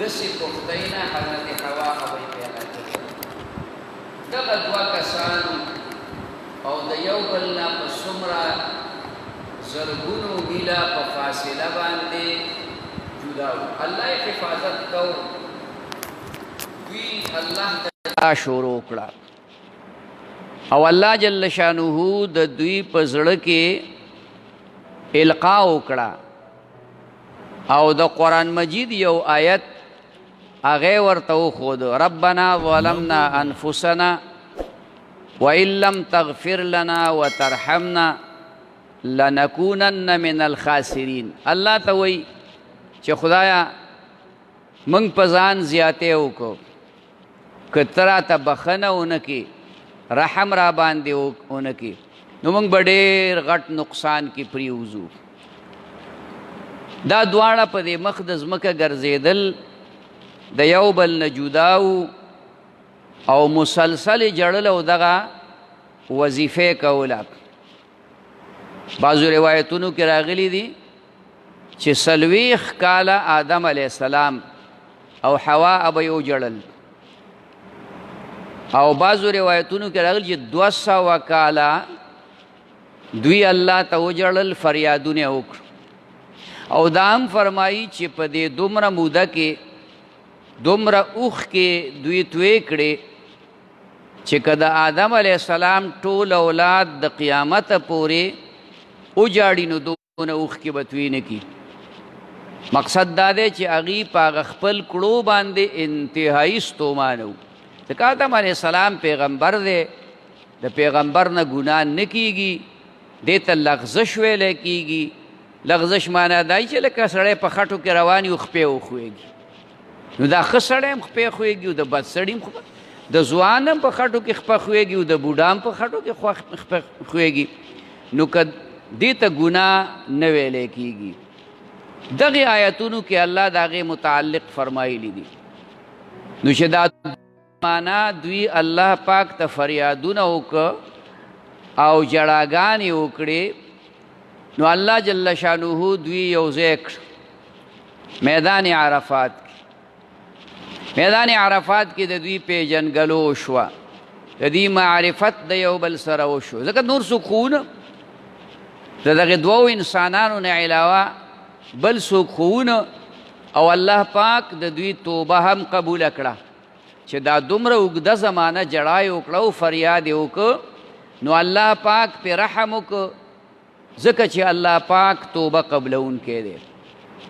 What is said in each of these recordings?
دسی پختینا حضرت حوا ابی پیدا کړل دغه دوه کسان او د یو بل نه په څومره زرګونو میله په فاصله باندې جدا وو الله یې حفاظت کو وی الله تعالی شروع کړه او الله جل شانه د دوی په زړه کې القا وکړه او د قرآن مجید یو آیت هغه ورته وښود ربنا ظلمنا انفسنا وان لم تغفر لنا وترحمنا لنكونن من الخاسرین الله ته وایي چې خدایا موږ په ځان زیاتې وکړو که ته راته بخښنه ونه کړې رحم را باندې ونه کړې نو موږ به ډېر غټ نقصان کې پرېوځو دا دواړه په دې مخ د ځمکه ګرځېدل د یو بل نه جدا او مسلسل جړل او دغه وظیفې کوله بعضو روایتونو کې راغلي دي چې 40 کاله آدم علیه السلام او حوا به یې وجړل او بعضو روایتونو کې راغلي چې 200 کاله دوی الله ته وجړل فریادونه وکړو او دام فرمایي چې په دې دومره موده کې دومره اوښ کې دوی توی کړې چې که د آدم علیه السلام ټول اولاد د قیامته پورې وجاړي نو دونه اوښ کې به توی نه کړي مقصد دا دی چې هغې په هغه خپل کړو باندې انتهایي ستومانه وو ځکه آدم علیه السلام پیغمبر دی د پیغمبر نه ګناه نه کیږي دې ته لغزش ویلی کیږي لغزش معنا دی چې لکه سړی په خټو کې روان وي خپې وښویږي نو دا ښه سړی هم خپې ښویږي او د بد سړي هم د ځوان هم په خټو کې خپه ښویږي او د بوډا هم په خټو کې خپه ښویږي نو که دې ته ګناه نه ویلی کیږي دغې آیتونو کې الله د هغې متعلق فرمایلی دي نو چې دا معنا دوی الله پاک ته فریادونه وکړه او جړاګانې وکړې نو الله جل شانه دوی یو ځای کړ میدان عرفات میدان عرفات کې د دوی پیژنګلو وشوه د دوی معرفت د یو بل سره وشو ځکه نور څوک خو ونه د دغې دوو انسانانو نه علاوه بل څوک خو ونه او الله پاک د دوی توبه هم قبوله کړه چې دا دومره اوږده زمانه جړا یې وکړه او فریاد یې وکړه نو الله پاک پې رحم وکړه ځکه چې الله پاک توبه قبلونکی دی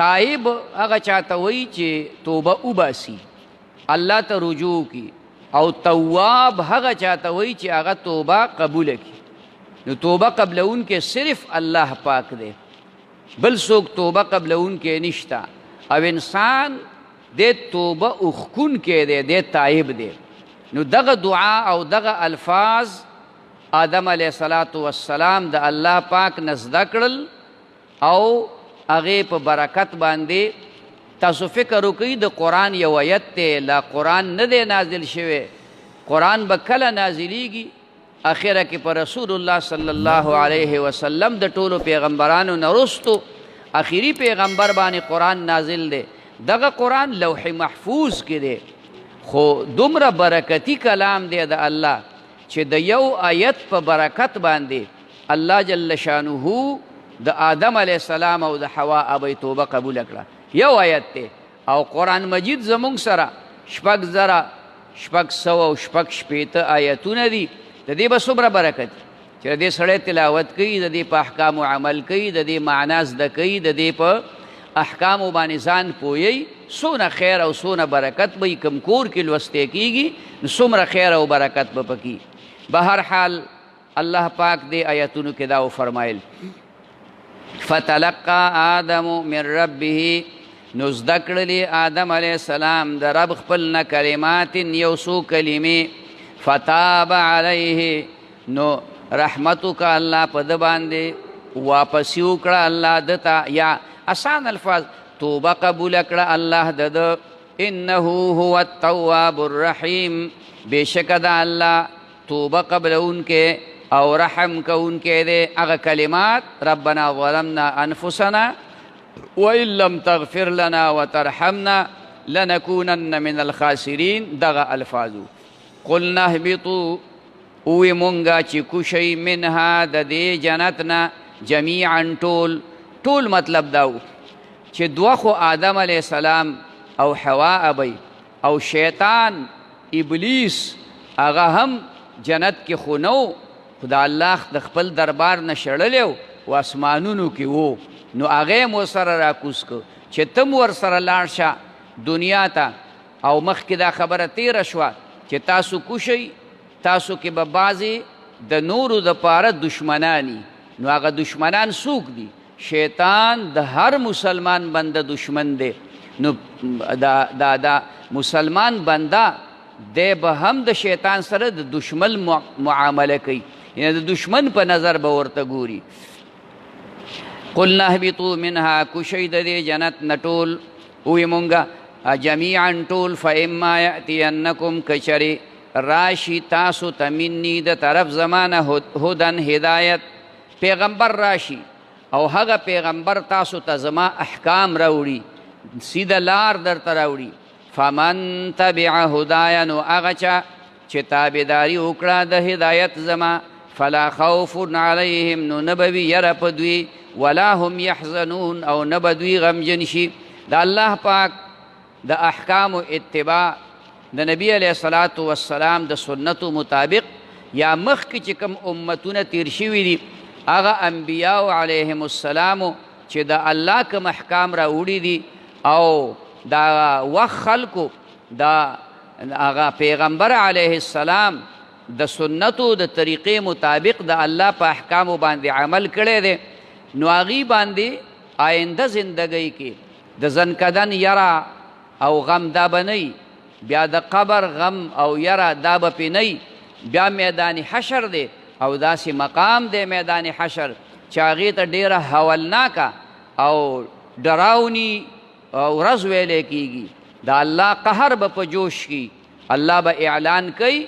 تائب هغه چاته وایي چې توبه وباسي الله ته رجوع کی او تواب هغه چاته وایي چې هغه توبه قبوله کړي نو توبه قبلونکی صرف الله پاک دی بل څوک توبه قبلونکی نشته او انسان دې توبه اوښکونکی دی دې تائب دی نو دغه دعا او دغه الفاظ آدم علیه السلام د الله پاک نه زده کړل او هغې په برکت باندې تاسو فکر وکئ د قرآن یو آیت دی لا قرآن نه دی نازل شوی قرآن به کله نازلیږي اخره کې په رسول الله صلی الله علیه وسلم د ټولو پیغمبرانو نه وروستو اخري پیغمبر باندې قرآن نازل دی دغه قرآن لوح محفوظ کې دی خو دومره برکتي کلام دی د الله چې د یو آیت په برکت باندې الله جل شانه د آدم علیه السلام او د حوا ابی توبه قبول کړه یو آیت دی او قرآن مجید زمونږ سره 6,600 آیتونه دي د دې به څومره برکت چې د دې سړی تلاوت کوي د دې په احکامو عمل کوي د دې معنا زده کوي د دې په احکامو باندې ځان پوهیي څونه خیر او څونه برکت به یې کوم کور کې لوستی کېږي نو څومره خیر او برکت به پکې بهر حال الله پاک دې آیتونو کې دا وفرمایل فتلقى آدم من ربه نو زده کړلې آدم علیه السلام د رب خپل نه کلمات یو څو کلمې فتاب علیه نو رحمت وکړه الله په ده باندې واپس یې وکړه الله ده ته یا آسان الفاظ توبه قبوله کړه الله د ده انه هو التواب الرحیم بېشکه د الله توبه قبلونکی او رحم کوونکی دی هغه کلمات ربنا ظلمنا انفسنا وإن لم تغفر لنا وترحمنا لنكونن من الخاسرين دغه الفاظو قلنا اهبطوا اوی مونگا چی کشی منها د دې جنتنا جميعا ټول مطلب داو چې دوه خو آدم علیه السلام او حوا ابی او شیطان ابلیس هغه هم جنت کې خو نو خدا الله د خپل دربار نه شړلیو و اسمانونو کې وو نو هغه مو سره راکوس کو چې تم ور سره لاړ شه دنیا ته او مخکې دا خبره تیره شوه چې تاسو کوشئ تاسو کې به بعضې د نورو دپاره دشمنانی نو هغه دشمنان څوک دي شیطان د هر مسلمان بنده دشمن دی نو دا مسلمان بنده دی به هم د شیطان سره د دشمن معامله کوي یعنی د دشمن په نظر به ورته ګوري قلنا اهبطوا منها کشی د دې جنت نه ټول وی مونږه جمیعا ټول فاما یأتینکم کچری راشی تاسو تمنی د طرف زمانه هدن هدایت پیغمبر راشی او هغه پیغمبر تاسو ته زما احکام راوړي سیده لار درته راوړي فمن تبع هدایا نو هغه چا چې تابعداري وکړه د هدایت زما فلا خوف علیهم نو نه به وي یره په دوی ولا هم یحزنون او نه به دوی غمجن شي د الله پاک د احکامو اتباع د نبی علیه الصلاة والسلام د سنتو مطابق یا مخکې چې کوم امتونه تیر شوي دي هغه انبیاو علیهم السلامو چې د الله کوم احکام راوړي دي او دا وخت خلکو دا هغه پیغمبر علیه السلام د سنتو د طریقې مطابق د الله په احکامو باندې عمل کړی دی نو هغې باندې آینده زندګۍ کې د زنکدن یره او غم دا به نه بیا د قبر غم او یره دا به پې نه بیا میدان حشر دی او داسې مقام دی میدان حشر چې هغې ته ډېره هولناکه او ډراوني ورځ ویلی کېږي د الله قهر به په جوش کی الله به اعلان کوي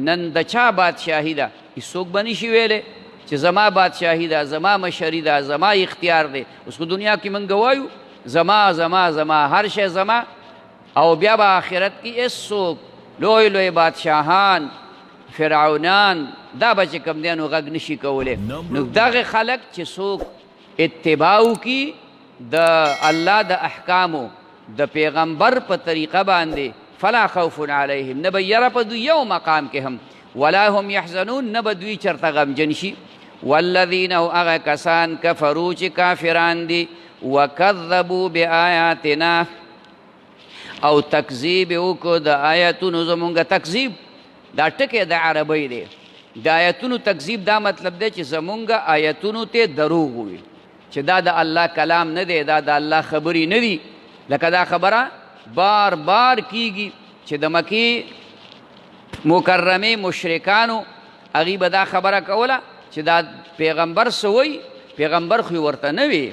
نن د چا بادشاهي ده هېڅوک به نشي ویلی چې زما بادشاهي ده زما مشري ده زما اختیار دی اوس په دنیا کې موږ وایو زما زما زما هر شی زما او بیا به آخرت کې هېڅوک لوی لوی بادشاهان فرعونان دا به چې کوم دی نو غږ نشي کولی نو دغه خلک چې څوک اتباع وکړي د الله د احکامو د پیغمبر په طریقه باندې فلا خوف علیهم نه به یره په دوی یو مقام کې هم ولا هم یحزنون نه به دوی چرته غمجن شي والذین او هغه کسان کفرو چې کافران دي وکذبوا بآیاتنا او تکذیب وکړو د آیاتونو زمونږ تکذیب دا ټکی د عربی دی د آیتونو تکذیب دا مطلب دی چې زمونږ آیتونو ته دروغ وي چې دا د الله کلام نه دی دا د الله خبرې نه دي لکه دا خبره بار بار کیږي چې د مکې مکرمې مشرکانو هغوی به دا خبره کوله چې دا پیغمبر څه وایي پیغمبر خو ورته نه وي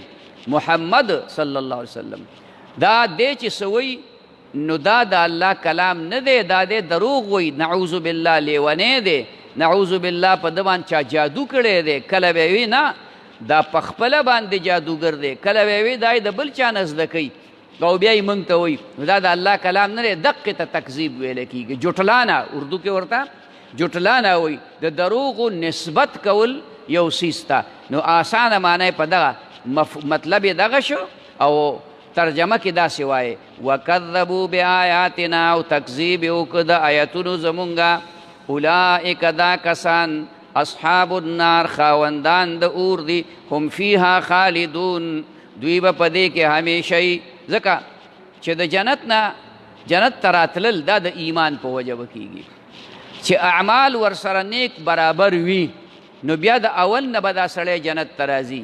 محمد صلی الله علیه وسلم دا دی چې څه وایي نو دا د الله کلام نه دی دا دی دروغ وایي نعوذ بالله لیونی دی نعوذ بالله په ده باندې چا جادو کړی دی کله به وي نه دا په خپله باندې جادوګر دی کله به وي دا یې د بل چا نه زده کوي او بیا یې موږ ته وایي نو دا د الله کلام نه دی دقې ته تکذیب ویلی کېږي جټلانه اردو کې ورته جټلانه وایي د دروغو نسبت کول یو څیز ته نو آسانه معنی په دغه مطلب یې دغه شو او ترجمه کې داسې وایي وکذبوا بآیاتنا او تکذیب یې وکړه د آیتونو زمونږه اولئک دا کسان اصحاب النار خاوندان د اور دي هم فیها خالدون دوی به په دې کې همیشه وي ځکه چې د جنت نه جنت ته راتلل دا د ایمان په وجه به کېږي چې اعمال ورسره نیک برابر وي نو بیا د اول نه به دا سړی جنت ته راځي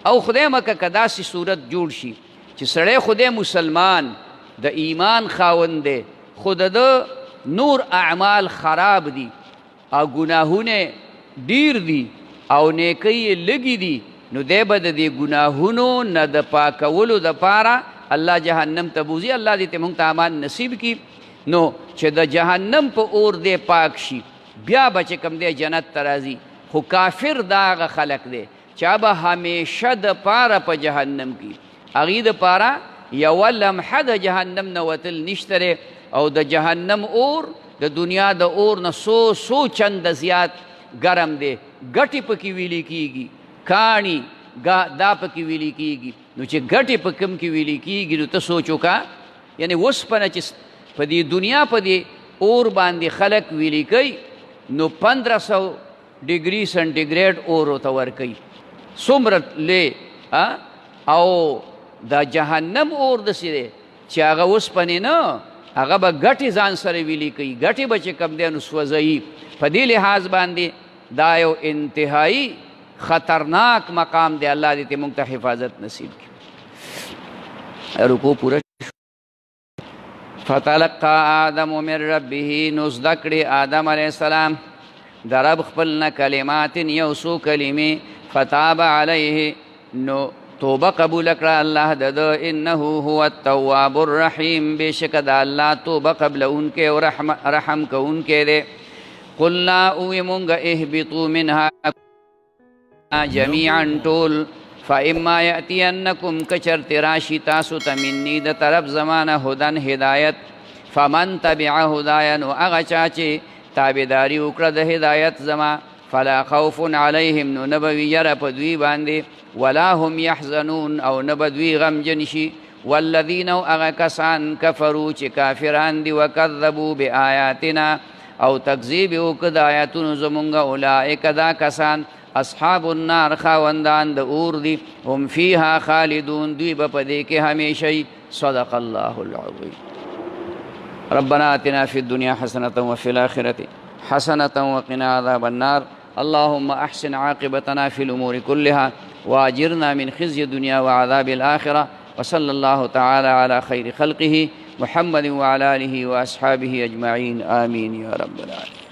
او خدای مکه که داسې صورت جوړ شي چې سړی خدای مسلمان د ایمان خاوند دی خو د نور اعمال خراب دي او ګناهونه ډیر دي او نیکی لګي دي، نو دی به د دې ګناهونو نه د پاکولو دپاره الله جهنم ته بوځي. الله دې ته موږ ته امان نصیب کړي. نو چې د جهنم په اور دی پاک شي بیا به چې کوم دی جنت ته راځي. خو کافر دا هغه خلق دی چې به همیشه دپاره په جهنم کې هغې دپاره یوه لمحه د جهنم نه وتل نشته دی. او د جهنم اور د دنیا د اور نه څو چنده زیات ګرم دی. ګټې پکې ویلې کېږي، کاڼي دا پکې ویلې کېږي. نو چې ګټې په کوم کې ویلې کېږي نو ته سوچ وکړه، یعنې اوسپنه چې په دې دنیا په دې اور باندې خلک ویلې کوي نو 1500 ډګري سنټیګریډ اور ورته ورکوي، څومره لې. او دا جهنم اور داسې دی چې هغه اوسپنې نه، هغه به ګټې ځان سره ویلې کوي، ګټې به چې کوم دی نو سوځوي. په دې لحاظ باندې دا یو انتهایی خطرناک مقام دی. الله دې ته موږ ته حفاظت نصیب کړي. رکوع پوره. فتلقى آدم من ربه، نو زده کړي آدم علیه السلام د رب خپل نه کلمات یو څو کلمې. فتاب علیه، نو توبه قبول کړه الله د ده. انه هو التواب الرحیم، بېشکه د الله توبه قبلونکی او رحم کوونکی دی. قلنا اوی مونږ اهبطوا منها جميعا ټول، فاما یأتینکم کچرت راشي تاسو ته مني د طرف زمانه هدن هدایت، فمن تبع هدایا، نو هغه چا چې تابعداري وکړه د هدایت زما، فلا خوف علیهم، نو نه به وي یره په دوی باندې، ولا هم یحزنون، او نه به دوی غمجن شي. والذین او هغه کسان کفرو چې کافران دي، وکذبوا بآیاتنا او تکذیب وکړه د آیاتونو زمونږ، اولئک دا کسان اصحاب النار خاوندان د اور دي، هم فیها خالدون، دوی به په دې کې همیشه وي. صدق الله العظیم. ربنا آتنا فی الدنیا حسنة وفی الآخرة حسنة وقنا عذاب النار. اللهم احسن عاقبتنا في الأمور كلها واجرنا من خزي الدنيا وعذاب الآخرة. وصلى الله تعالى على خير خلقه محمد وعلى آله وأصحابه أجمعين. آمين يا رب العالمين.